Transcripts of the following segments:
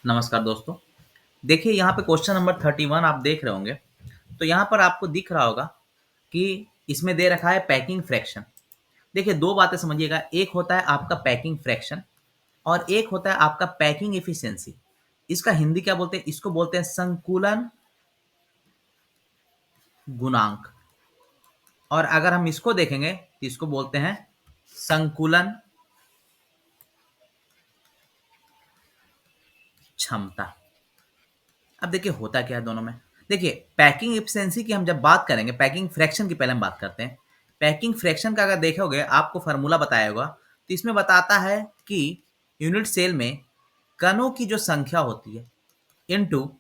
नमस्कार दोस्तों। देखिए यहाँ पे क्वेश्चन नंबर 31 आप देख रहे होंगे। तो यहाँ पर आपको दिख रहा होगा कि इसमें दे रखा है पैकिंग फ्रैक्शन। देखिए 2 बातें समझिएगा, एक होता है आपका पैकिंग फ्रैक्शन और एक होता है आपका पैकिंग एफिशिएंसी। इसका हिंदी क्या बोलते हैं? इसको बोलते हैं संकुलन गुणांक। और अगर हम इसको देखेंगे तो इसको बोलते हैं संकुलन क्षमता। अब देखिए होता क्या है दोनों में। देखिए पैकिंग एफिशिएंसी की हम जब बात करेंगे, पैकिंग फ्रैक्शन की पहले हम बात करते हैं। पैकिंग फ्रैक्शन का अगर देखोगे आपको फार्मूला बताया होगा, तो इसमें बताता है कि यूनिट सेल में कणों की जो संख्या होती है इनटू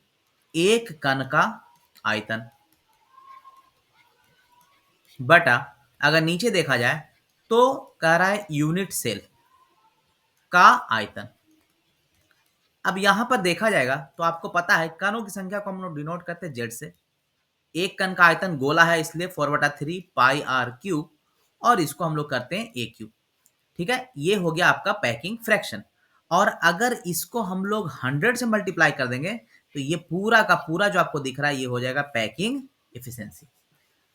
एक कण का आयतन बटा, अगर नीचे देखा जाए तो कह रहा है यूनिट सेल का आयतन। अब यहां पर देखा जाएगा तो आपको पता है कणों की संख्या को हम लोग डिनोट करते हैं जेड से। एक कण का आयतन गोला है इसलिए 4/3 पाई आर क्यूब, और इसको हम लोग करते हैं ए क्यूब। ठीक है, ये हो गया आपका पैकिंग फ्रैक्शन। और अगर इसको हम लोग 100 से मल्टीप्लाई कर देंगे तो ये पूरा का पूरा जो आपको दिख रहा है ये हो जाएगा पैकिंग एफिशिएंसी।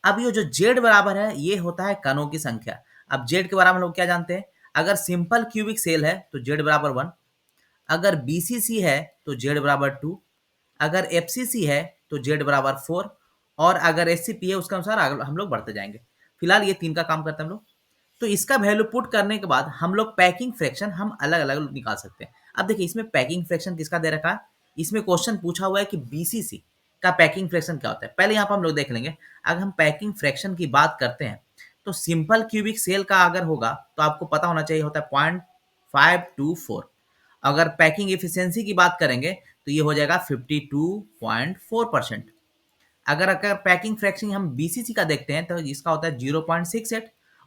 अब ये जो जेड बराबर है ये होता है कणों की संख्या। अब जेड के बारे में हम लोग क्या जानते हैं? अगर सिंपल क्यूबिक सेल है तो जेड बराबर 1, अगर बीसीसी है तो जेड बराबर 2, अगर एफसीसी है तो जेड बराबर 4, और अगर एससीपी है उसके अनुसार हम लोग बढ़ते जाएंगे। फिलहाल ये 3 का काम करते हैं हम लोग। तो इसका वैल्यू पुट करने के बाद हम लोग पैकिंग फ्रैक्शन हम अलग अलग निकाल सकते हैं। अब देखिए इसमें पैकिंग फ्रैक्शन किसका दे रखा है। इसमें क्वेश्चन पूछा हुआ है कि बीसीसी का पैकिंग फ्रैक्शन क्या होता है। पहले यहाँ पर हम लोग देख लेंगे। अगर हम पैकिंग फ्रैक्शन की बात करते हैं तो सिंपल क्यूबिक सेल का अगर होगा तो आपको पता होना चाहिए होता है 0.524। अगर पैकिंग एफिशिएंसी की बात करेंगे तो ये हो जाएगा 52.4%। अगर अगर पैकिंग फ्रैक्शन हम बीसीसी का देखते हैं तो इसका होता है 0.68,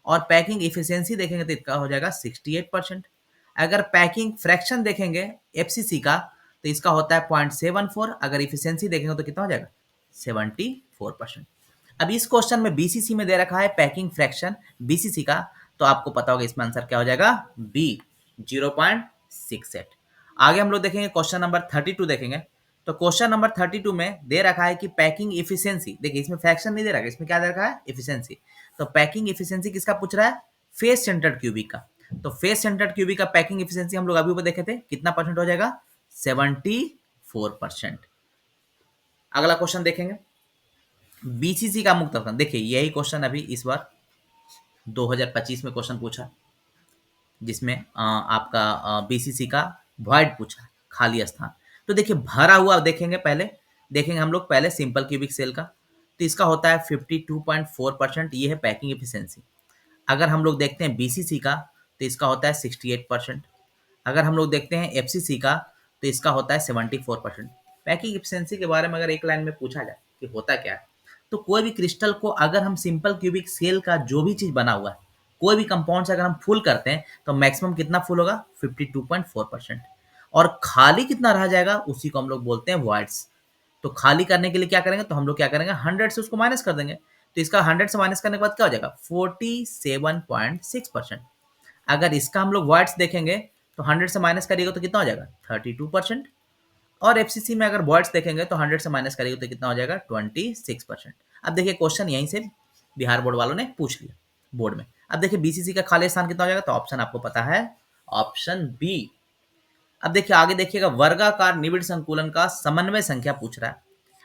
और पैकिंग एफिशिएंसी देखेंगे तो इसका हो जाएगा 68%। अगर पैकिंग फ्रैक्शन देखेंगे एफसीसी का तो इसका होता है 0.74, अगर एफिशिएंसी देखेंगे तो कितना हो जाएगा 74%। अब इस क्वेश्चन में बीसीसी में दे रखा है पैकिंग फ्रैक्शन बीसीसी का, तो आपको पता होगा इसमें आंसर क्या हो जाएगा बी 0.68। आगे हम लोग देखेंगे क्वेश्चन नंबर 32 देखेंगे। तो क्वेश्चन नंबर 32 में दे रखा है कि पैकिंग एफिशिएंसी, देखिए इसमें फ्रैक्शन नहीं दे रखा है, इसमें क्या दे रखा है एफिशिएंसी। तो पैकिंग एफिशिएंसी किसका पूछ रहा है? फेस सेंटर्ड क्यूबिक का। तो फेस सेंटर्ड क्यूबिक का पैकिंग एफिशिएंसी हम लोग अभी ऊपर देखे थे कितना परसेंट हो जाएगा 74%। अगला क्वेश्चन देखेंगे बीसीसी का मुक्त आसन। देखिए यही क्वेश्चन अभी इस बार 2025 में क्वेश्चन पूछा जिसमें आपका बीसीसी का वॉइड पूछा, खाली स्थान। तो देखिए भरा हुआ देखेंगे, पहले देखेंगे हम लोग पहले सिंपल क्यूबिक सेल का। तो इसका होता है 52.4%, ये है पैकिंग एफिशिएंसी। अगर हम लोग देखते हैं बीसीसी का तो इसका होता है 68%। अगर हम लोग देखते हैं एफसीसी का तो इसका होता है 74%। पैकिंग एफिशिएंसी के बारे में अगर एक लाइन में पूछा जाए कि होता क्या है, तो कोई भी क्रिस्टल को अगर हम सिंपल क्यूबिक सेल का जो भी चीज बना हुआ है, कोई भी कंपाउंड से अगर हम फुल करते हैं तो मैक्सिमम कितना फुल होगा 52.4%। और खाली कितना रह जाएगा उसी को हम लोग बोलते हैं वॉइड्स। तो खाली करने के लिए क्या करेंगे, तो हम लोग क्या करेंगे 100 से उसको माइनस कर देंगे। तो इसका 100 से माइनस करने के बाद क्या हो जाएगा 47.6%। अगर इसका हम लोग वर्ड्स देखेंगे तो 100 से माइनस करिएगा तो कितना हो जाएगा 32%। और एफसीसी में अगर वर्ड्स देखेंगे तो 100 से माइनस करिएगा तो कितना हो जाएगा 26%। अब देखिए क्वेश्चन यहीं से बिहार बोर्ड वालों ने पूछ लिया बोर्ड में। अब देखिए बीसीसी का खाली स्थान कितना हो जाएगा, तो ऑप्शन आपको पता है ऑप्शन बी। अब देखिए आगे देखिएगा वर्गाकार निबिड़ संकुलन का समन्वय संख्या पूछ रहा है।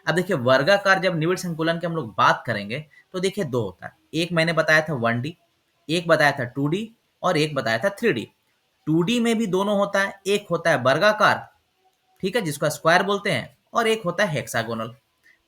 अब देखिए वर्गाकार जब निबिड़ संकुलन की हम लोग बात करेंगे तो देखिए दो होता है। एक मैंने बताया था 1D, एक बताया था 2D, और एक बताया था 3D। 2D में भी दोनों होता है, एक होता है वर्गाकार, ठीक है, जिसको स्क्वायर बोलते हैं, और एक होता है हेक्सागोनल।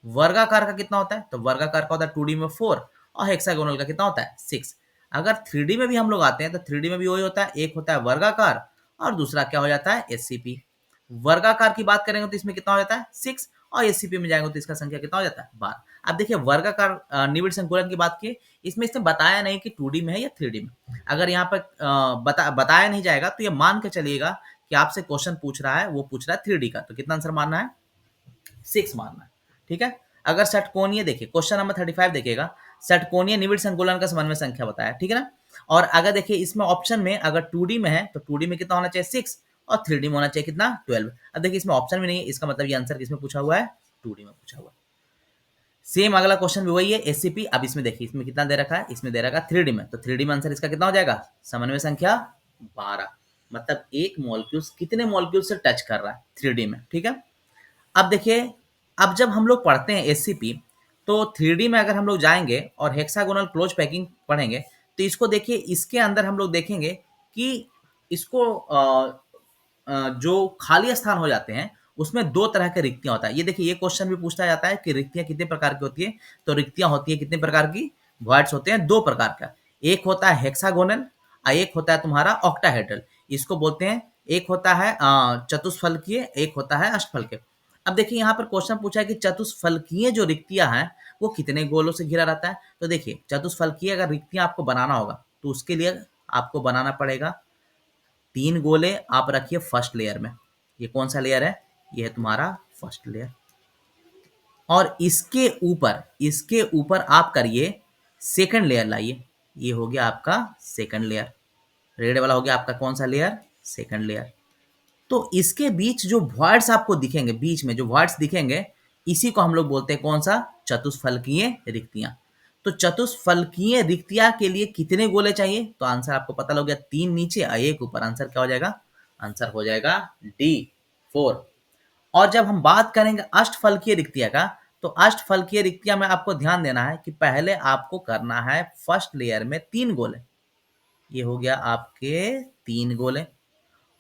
वर्गाकार का कितना होता है, तो वर्गाकार का होता है 2D में 4, और हेक्सागोनल का कितना होता है 6। अगर 3D में भी हम लोग आते हैं तो 3D में भी वही होता है, एक होता है वर्गाकार और दूसरा क्या हो जाता है एससीपी। वर्गाकार की बात करेंगे तो इसमें कितना हो जाता है 6, और एससीपी में जाएंगे तो इसका संख्या कितना हो जाता है 12। अब देखिए वर्गाकार निबिड़ संकुलन की बात की, इसमें इसने बताया नहीं कि 2D में है या 3D में। अगर यहाँ पर बताया नहीं जाएगा तो ये मान के चलिएगा कि आपसे क्वेश्चन पूछ रहा है, वो पूछ रहा है 3D का, तो कितना आंसर मानना है 6 मानना है। ठीक है, अगर षटकोणीय देखिए क्वेश्चन नंबर 35 देखिएगा, षटकोणीय निबिड़ संकुलन का समन्वय संख्या बताया, ठीक है ना। और अगर देखिए इसमें ऑप्शन में अगर 2D में है तो 2D में कितना होना चाहिए 6, और 3D में होना चाहिए कितना 12। अब देखिए इसमें ऑप्शन भी नहीं है, इसका मतलब ये आंसर किसमें पूछा हुआ है 2D में पूछा हुआ है। सेम अगला क्वेश्चन भी वही है एससीपी। अब इसमें देखिए इसमें कितना दे रखा है, इसमें दे रखा है 3D में, तो 3D में आंसर इसका कितना हो जाएगा समन्वय संख्या 12। मतलब एक मॉलिक्यूल्स कितने मॉलिक्यूल से टच कर रहा है 3D में, ठीक है। अब देखिए अब जब हम लोग पढ़ते हैं एससीपी तो 3D में अगर हम लोग जाएंगे और हेक्सागोनल क्लोज पैकिंग पढ़ेंगे तो इसको देखिए इसके अंदर हम लोग देखेंगे कि इसको जो खाली स्थान हो जाते हैं उसमें दो तरह के रिक्तियां होता है। ये देखिए ये क्वेश्चन भी पूछा जाता है कि रिक्तियां कितने प्रकार की होती है, तो रिक्तियां होती है कितने प्रकार की, वॉइड्स होते हैं दो प्रकार का। एक होता है हेक्सागोनल और एक होता है तुम्हारा ऑक्टाहेड्रल। इसको बोलते हैं, एक होता है चतुष्फलकीय, एक होता है अष्टफलकीय। अब देखिए यहाँ पर क्वेश्चन पूछा है कि चतुष्फलकीय जो रिक्तियां हैं वो कितने गोलों से घिरा रहता है। तो देखिए चतुष्फलकीय अगर रिक्तियां आपको बनाना होगा तो उसके लिए आपको बनाना पड़ेगा 3 गोले आप रखिए फर्स्ट लेयर में। ये कौन सा लेयर है, ये है तुम्हारा फर्स्ट लेयर। और इसके ऊपर आप करिए सेकंड लेयर लाइए, ये हो गया आपका सेकंड लेयर। रेड वाला हो गया आपका कौन सा लेयर, सेकंड लेयर। तो इसके बीच जो वॉइड्स आपको दिखेंगे, बीच में जो वॉइड्स दिखेंगे इसी को हम लोग बोलते हैं कौन सा, चतुष्फलकीय रिक्तियां। तो चतुष्फलकीय रिक्तियां के लिए कितने गोले चाहिए, तो आंसर आपको पता लग गया 3 नीचे और 1 ऊपर। आंसर क्या हो जाएगा, आंसर हो जाएगा डी 4। और जब हम बात करेंगे अष्टफलकीय रिक्तियां का, तो अष्टफलकीय रिक्तियां में आपको ध्यान देना है कि पहले आपको करना है फर्स्ट लेयर में 3 गोले, ये हो गया आपके 3 गोले।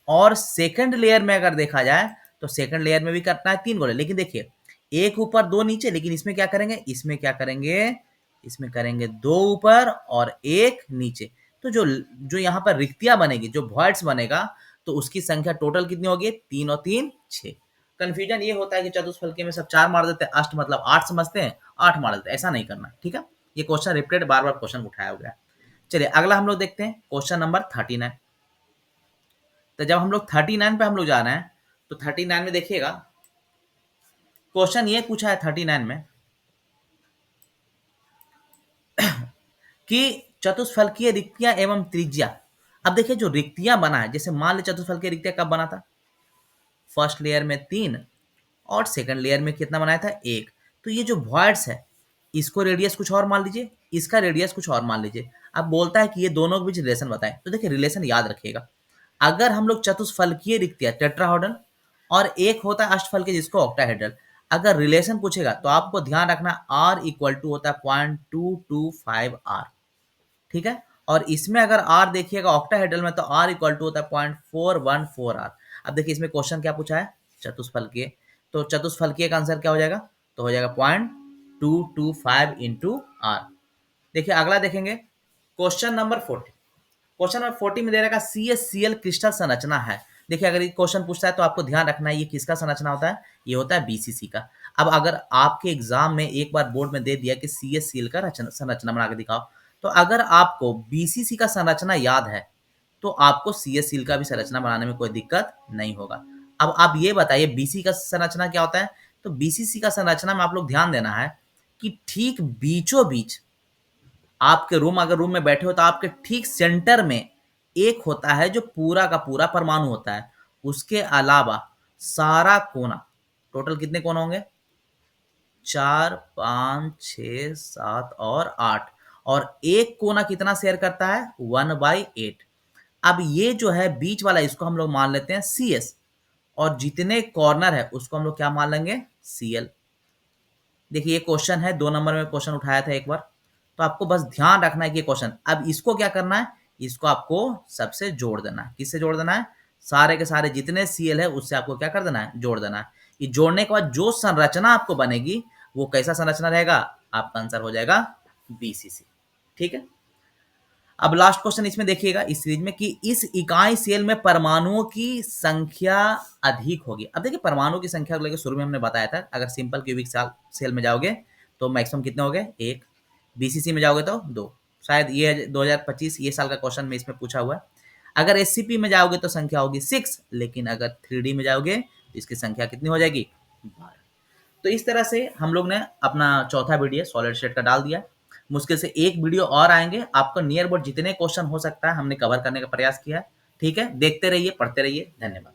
और सेकंड लेयर में अगर देखा जाए तो सेकंड लेयर में भी करना है 3 गोले, लेकिन देखिए एक ऊपर 2 नीचे, लेकिन इसमें क्या करेंगे, इसमें क्या करेंगे, इसमें करेंगे 2 ऊपर और 1 नीचे। तो जो जो यहाँ पर रिक्तियां बनेगी, जो वॉइड्स बनेगा, तो उसकी संख्या टोटल कितनी होगी, 3 और 3 6। कंफ्यूजन ये होता है कि चतुष्फलकीय में सब 4 मार देते हैं, अष्ट मतलब 8 समझते हैं, 8 मार देते हैं, ऐसा नहीं करना, ठीक है। ये क्वेश्चन रिपीटेड बार बार क्वेश्चन उठाया हुआ है। चलिए अगला हम लोग देखते हैं क्वेश्चन नंबर 39। तो जब हम लोग 39 पे हम लोग जा रहे हैं तो 39 में देखिएगा क्वेश्चन ये पूछा है 39 में कि चतुष्फलकीय रिक्तियां एवं त्रिज्या। अब देखिए जो रिक्तियां बना है, जैसे मान ली चतुष्फलकीय रिक्तियां कब बना था, फर्स्ट लेयर में 3 और सेकंड लेयर में कितना बनाया था 1। तो ये जो वॉइड्स है इसको रेडियस कुछ और मान लीजिए, इसका रेडियस कुछ और मान लीजिए। अब बोलता है कि ये दोनों के बीच रिलेशन बताएं, तो देखिए रिलेशन याद रखिएगा। अगर हम लोग चतुष्फलकीय रिक्तियां टेट्राहेड्रल और एक होता है अष्टफलकीय जिसको ऑक्टाहेड्रल, अगर रिलेशन पूछेगा तो आपको ध्यान रखना आर इक्वल टू होता है 0.225 आर, ठीक है। और इसमें अगर आर देखिएगा ऑक्टाहेड्रल में तो आर इक्वल टू होता है 0.414 आर। अब देखिए इसमें क्वेश्चन क्या पूछा है, चतुष्फलकीय, तो चतुष्फलकीय का आंसर क्या हो जाएगा, तो हो जाएगा 0.225 इंटू आर। देखिए अगला देखेंगे क्वेश्चन नंबर 40। क्वेश्चन नंबर 40 में दे रखा CaCl क्रिस्टल संरचना है। देखिए अगर ये क्वेश्चन पूछता है तो आपको ध्यान रखना है ये किसका संरचना होता है, ये होता है BCC का। अब अगर आपके एग्जाम में एक बार बोर्ड में दे दिया कि CaCl का संरचना बना के दिखाओ, तो अगर आपको BCC का संरचना याद है तो आपको CaCl का भी संरचना बनाने में कोई दिक्कत नहीं होगा। अब आप ये बताइए BC का संरचना क्या होता है, तो BCC का संरचना में आप लोग ध्यान देना है कि ठीक बीचों बीच आपके रूम, अगर रूम में बैठे हो तो आपके ठीक सेंटर में एक होता है जो पूरा का पूरा परमाणु होता है। उसके अलावा सारा कोना, टोटल कितने कोना होंगे, 4 5 6 7 और 8, और एक कोना कितना शेयर करता है 1/8। अब ये जो है बीच वाला इसको हम लोग मान लेते हैं CS, और जितने कॉर्नर है उसको हम लोग क्या मान लेंगे Cl। देखिए ये क्वेश्चन है 2 नंबर में क्वेश्चन उठाया था एक बार, तो आपको बस ध्यान रखना है कि क्वेश्चन, अब इसको क्या करना है, इसको आपको सबसे जोड़ देना है। किससे जोड़ देना है, सारे के सारे जितने Cl है उससे आपको क्या कर देना है, जोड़ देना है। ये जोड़ने के बाद जो संरचना आपको बनेगी वो कैसा संरचना रहेगा, आपका आंसर हो जाएगा BCC, ठीक है। अब लास्ट क्वेश्चन इसमें देखिएगा इस सीरीज में कि इस इकाई सेल में परमाणुओं की संख्या अधिक होगी। अब देखिए परमाणु की संख्या को लेकर शुरू में हमने बताया था, अगर सिंपल क्यूबिक सेल में जाओगे तो मैक्सिमम कितने हो गए 1, BCC में जाओगे तो 2। शायद ये 2025 ये साल का क्वेश्चन में इसमें पूछा हुआ है। अगर SCP में जाओगे तो संख्या होगी 6, लेकिन अगर 3D में जाओगे तो इसकी संख्या कितनी हो जाएगी 12। तो इस तरह से हम लोग ने अपना चौथा वीडियो सॉलिड स्टेट का डाल दिया। मुश्किल से एक वीडियो और आएंगे, आपको नियर अबाउट जितने क्वेश्चन हो सकता है हमने कवर करने का प्रयास किया है, ठीक है। देखते रहिए, पढ़ते रहिए, धन्यवाद।